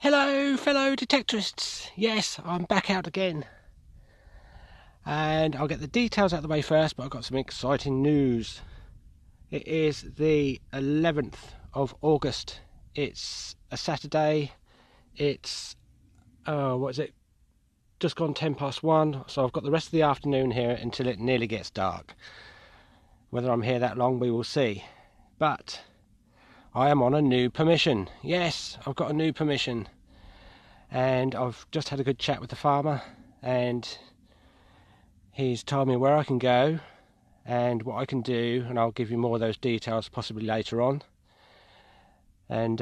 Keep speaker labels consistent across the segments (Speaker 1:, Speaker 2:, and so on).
Speaker 1: Hello, fellow detectorists. Yes, I'm back out again. And I'll get the details out of the way first, but I've got some exciting news. It is the 11th of August. It's a Saturday. It's, what is it? Just gone 1:10. So I've got the rest of the afternoon here until it nearly gets dark. Whether I'm here that long, we will see. But I am on a new permission. Yes, I've got a new permission. And I've just had a good chat with the farmer, and he's told me where I can go and what I can do, and I'll give you more of those details possibly later on. And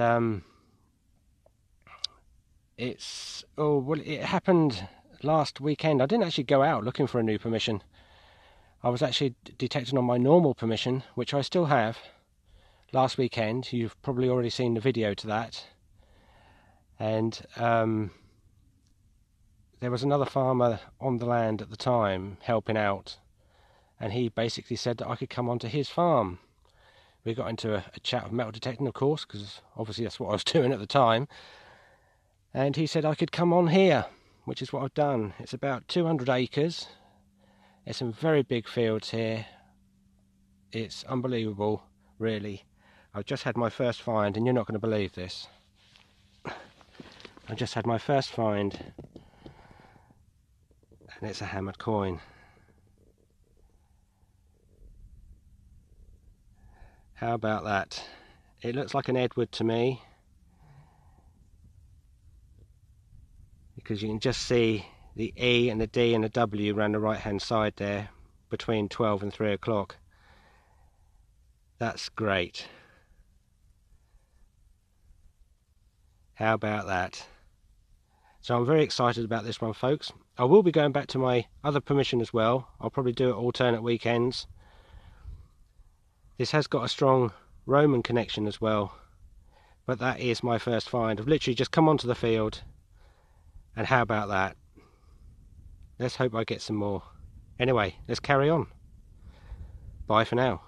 Speaker 1: it happened last weekend. I didn't actually go out looking for a new permission. I was actually detecting on my normal permission, which I still have, last weekend. You've probably already seen the video to that. And there was another farmer on the land at the time helping out, and he basically said that I could come onto his farm. We got into a chat of metal detecting, of course, because obviously that's what I was doing at the time. And he said I could come on here, which is what I've done. It's about 200 acres. There's some very big fields here. It's unbelievable, really. I've just had my first find, and you're not going to believe this. I just had my first find, and it's a hammered coin. How about that? It looks like an Edward to me, because you can just see the E and the D and the W around the right hand side there between 12 and 3 o'clock. That's great. How about that? So I'm very excited about this one, folks. I will be going back to my other permission as well. I'll probably do it alternate weekends. This has got a strong Roman connection as well, but that is my first find. I've literally just come onto the field, and how about that? Let's hope I get some more. Anyway, let's carry on. Bye for now.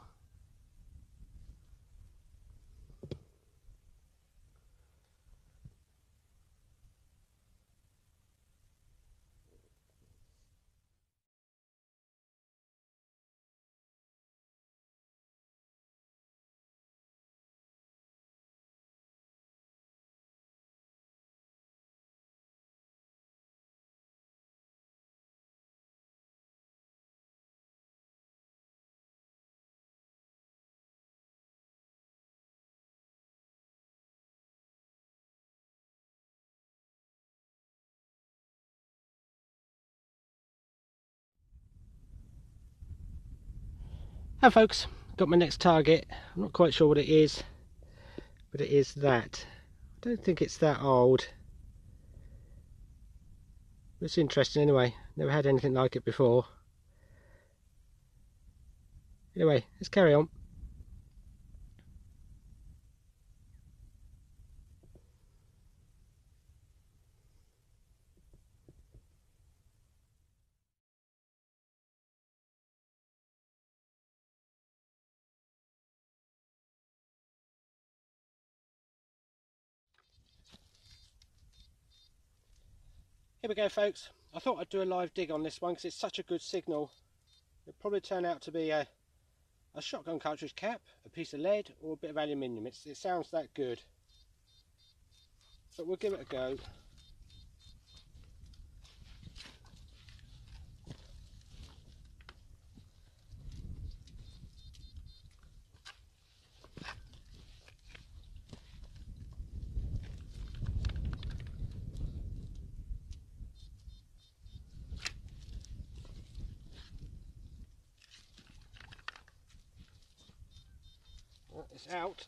Speaker 1: Hi folks, got my next target. I'm not quite sure what it is, but it is that. I don't think it's that old. It's interesting anyway. Never had anything like it before. Anyway, let's carry on. Here we go, folks. I thought I'd do a live dig on this one because it's such a good signal. It'll probably turn out to be a shotgun cartridge cap, a piece of lead, or a bit of aluminium. It sounds that good. But we'll give it a go. It's out.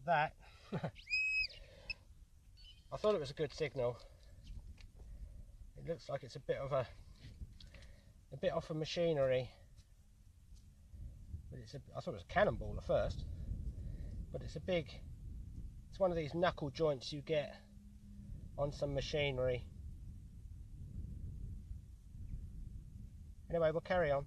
Speaker 1: That I thought it was a good signal. It looks like it's a bit off of machinery, I thought it was a cannonball at first, but it's one of these knuckle joints you get on some machinery. Anyway, we'll carry on.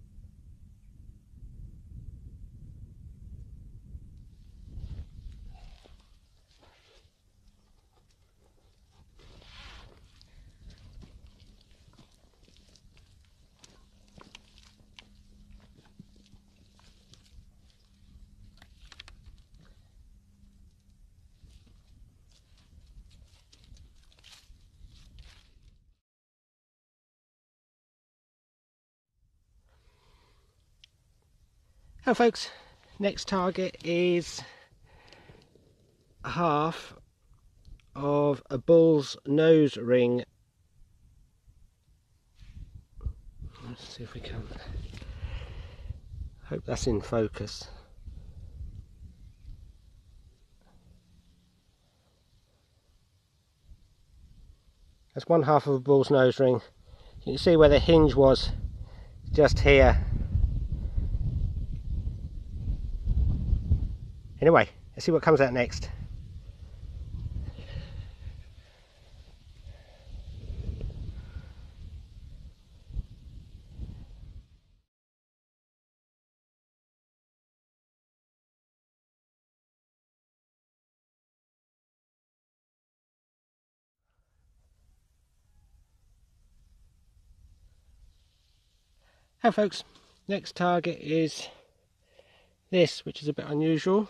Speaker 1: Hello folks, next target is half of a bull's nose ring. Let's see if we can. Hope that's in focus. That's one half of a bull's nose ring. You can see where the hinge was, just here. Anyway, let's see what comes out next. Hey folks, next target is this, which is a bit unusual.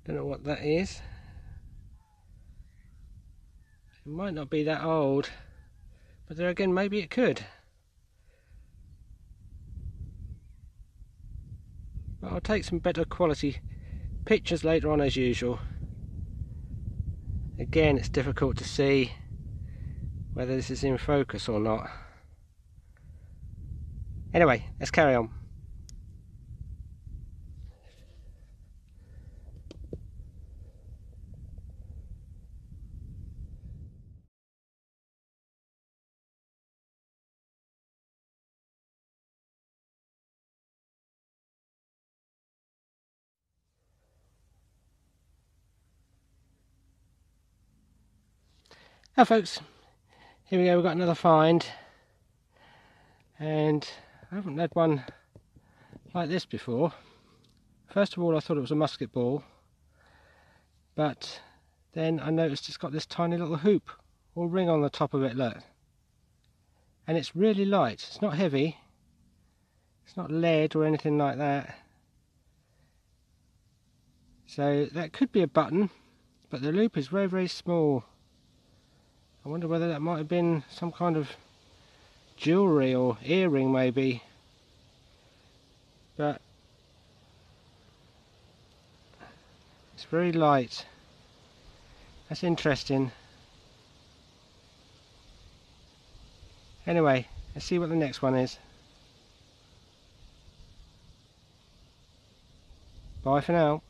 Speaker 1: Don't know what that is. It might not be that old, but there again, maybe it could. But I'll take some better quality pictures later on as usual. Again, it's difficult to see whether this is in focus or not. Anyway, let's carry on. Now folks, here we go, we've got another find, and I haven't had one like this before. First of all, I thought it was a musket ball, but then I noticed it's got this tiny little hoop or ring on the top of it, look. And it's really light, it's not heavy, it's not lead or anything like that. So that could be a button, but the loop is very, very small. I wonder whether that might have been some kind of jewellery or earring maybe. But it's very light. That's interesting. Anyway, let's see what the next one is. Bye for now.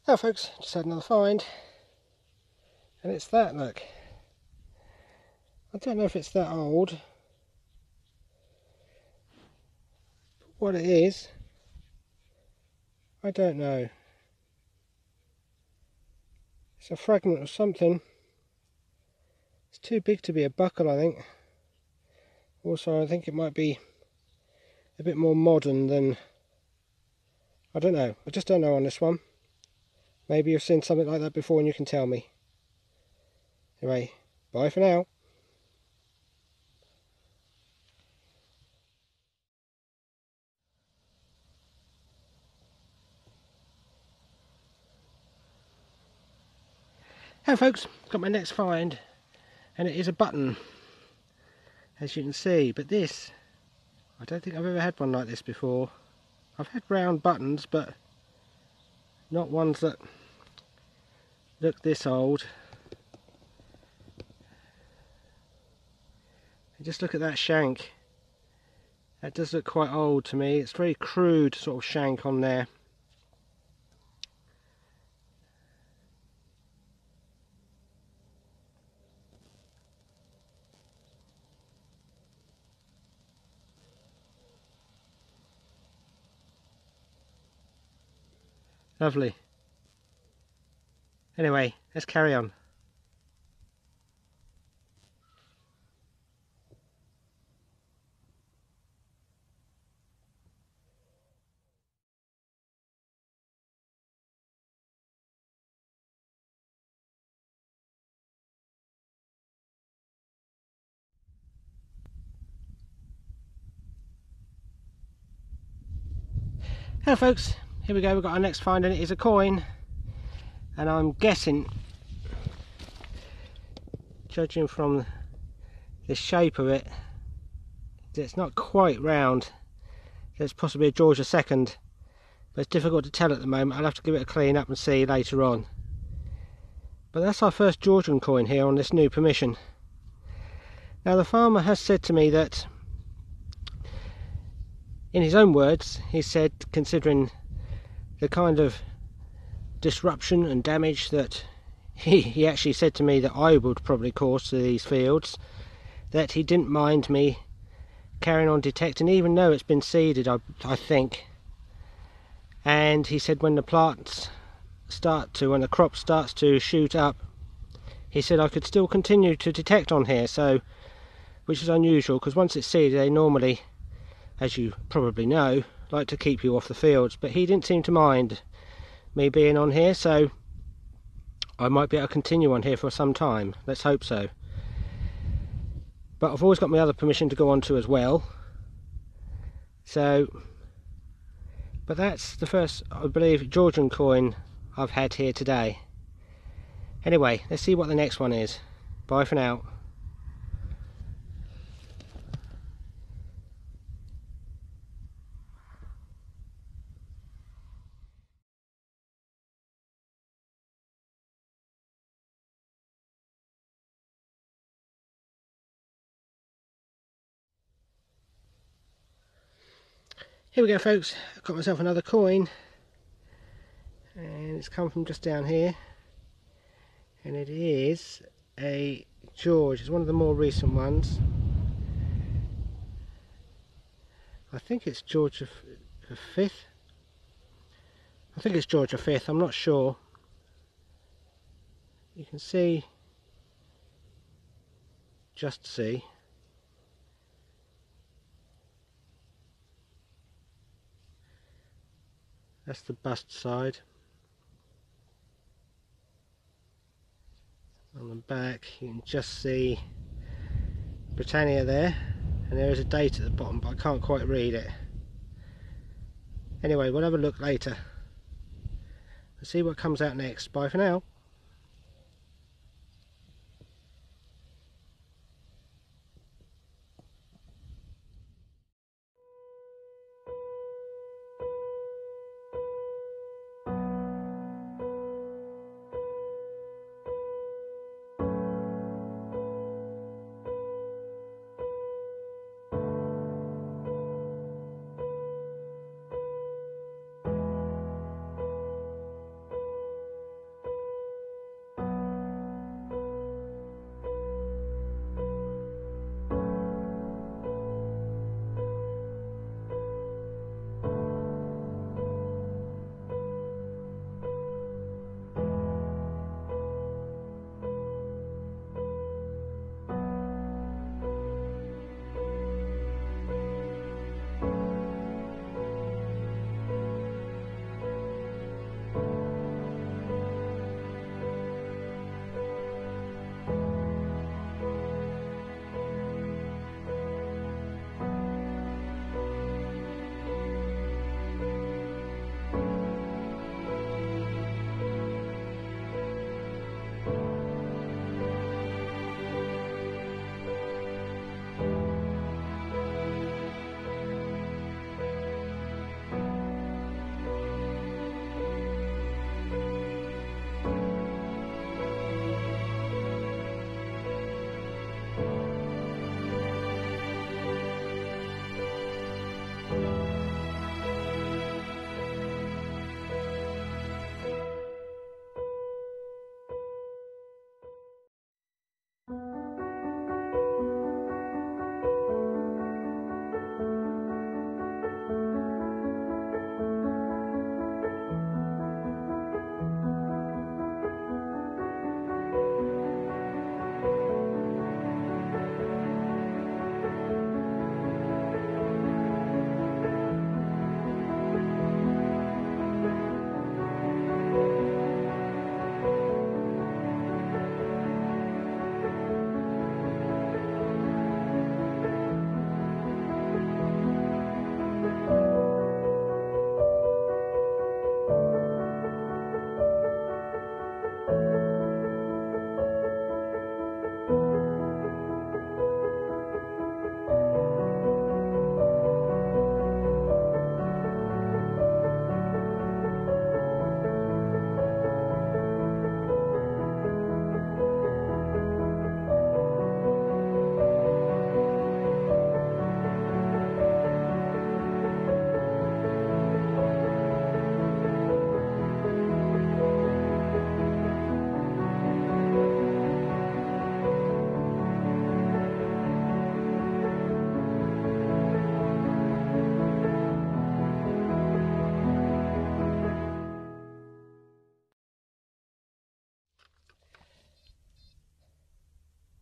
Speaker 1: Now folks, just had another find, and it's that, look. I don't know if it's that old, but what it is, I don't know. It's a fragment of something. It's too big to be a buckle, I think. Also, I think it might be a bit more modern than, I don't know, I just don't know on this one. Maybe you've seen something like that before and you can tell me. Anyway, bye for now. Hey folks, got my next find, and it is a button, as you can see, but this, I don't think I've ever had one like this before. I've had round buttons, but not ones that look this old. just look at that shank. That does look quite old to me. It's very crude sort of shank on there. Lovely. Anyway, let's carry on. Hello folks, here we go, we've got our next find and it is a coin, and I'm guessing, judging from the shape of it, it's not quite round. There's possibly a George II, but it's difficult to tell at the moment. I'll have to give it a clean up and see later on. But that's our first Georgian coin here on this new permission. Now the farmer has said to me that, in his own words, he said, considering the kind of disruption and damage that he actually said to me that I would probably cause to these fields, that he didn't mind me carrying on detecting, even though it's been seeded, I think. And he said when the plants when the crop starts to shoot up, he said I could still continue to detect on here, so, which is unusual, because once it's seeded they normally, as you probably know, like to keep you off the fields, but he didn't seem to mind me being on here, so I might be able to continue on here for some time. Let's hope so. But I've always got my other permission to go on to as well. So, but that's the first, I believe, Georgian coin I've had here today. Anyway, let's see what the next one is. Bye for now. Here we go folks, I've got myself another coin, and it's come from just down here, and it is a George. It's one of the more recent ones. I think it's George V. I think it's George V, I'm not sure. You can see, just see, that's the bust side. On the back you can just see Britannia there, and there is a date at the bottom, but I can't quite read it. Anyway, we'll have a look later. Let's see what comes out next. Bye for now.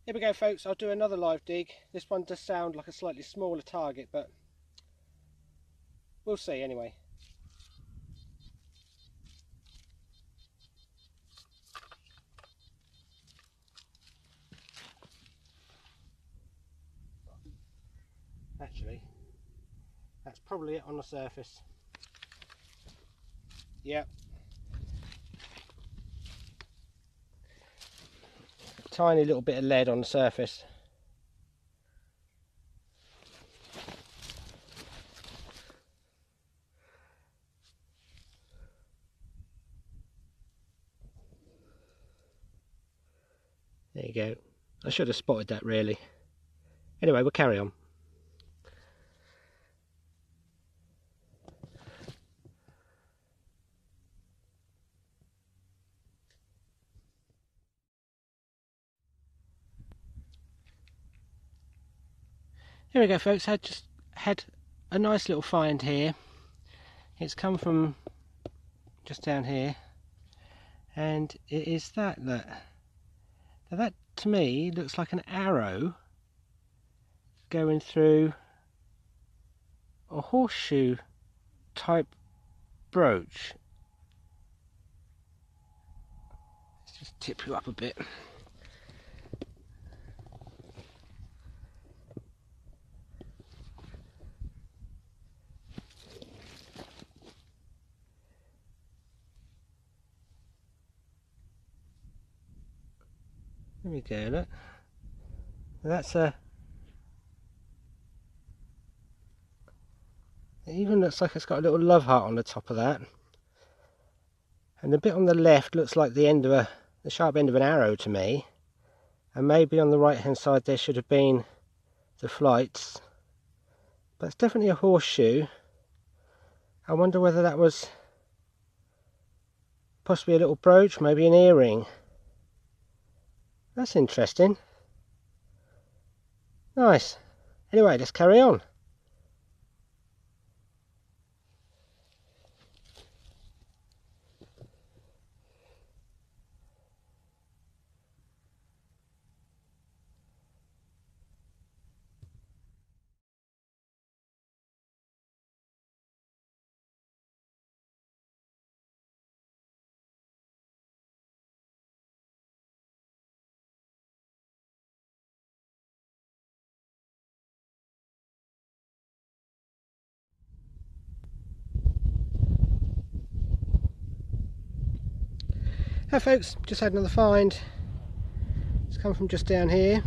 Speaker 1: Here we go, folks. I'll do another live dig. This one does sound like a slightly smaller target, but we'll see anyway. Actually, that's probably it on the surface. Yep. Tiny little bit of lead on the surface. There you go. I should have spotted that really. Anyway, we'll carry on. Here we go, folks. I just had a nice little find here. It's come from just down here, and it is that look. Now that to me looks like an arrow going through a horseshoe type brooch. Let's just tip you up a bit. There we go, look. That's a... It even looks like it's got a little love heart on the top of that. And the bit on the left looks like the end of the sharp end of an arrow to me. And maybe on the right hand side there should have been the flights. But it's definitely a horseshoe. I wonder whether that was possibly a little brooch, maybe an earring. That's interesting. Nice. Anyway, let's carry on. Hi folks, just had another find. It's come from just down here,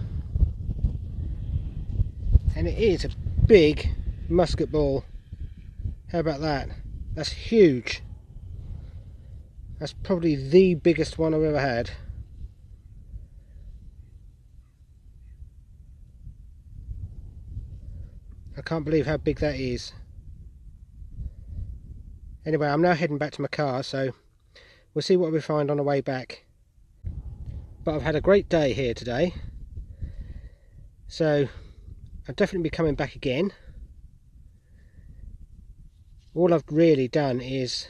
Speaker 1: and it is a big musket ball. How about that? That's huge. That's probably the biggest one I've ever had. I can't believe how big that is. Anyway, I'm now heading back to my car, so we'll see what we find on the way back. But I've had a great day here today, so I'll definitely be coming back again. All I've really done is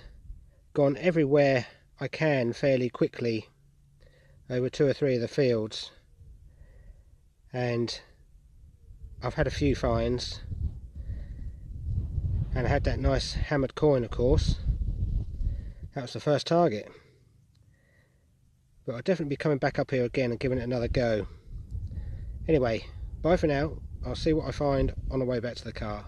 Speaker 1: gone everywhere I can fairly quickly over 2 or 3 of the fields, and I've had a few finds, and I had that nice hammered coin, of course. That was the first target. But I'll definitely be coming back up here again and giving it another go. Anyway, bye for now. I'll see what I find on the way back to the car.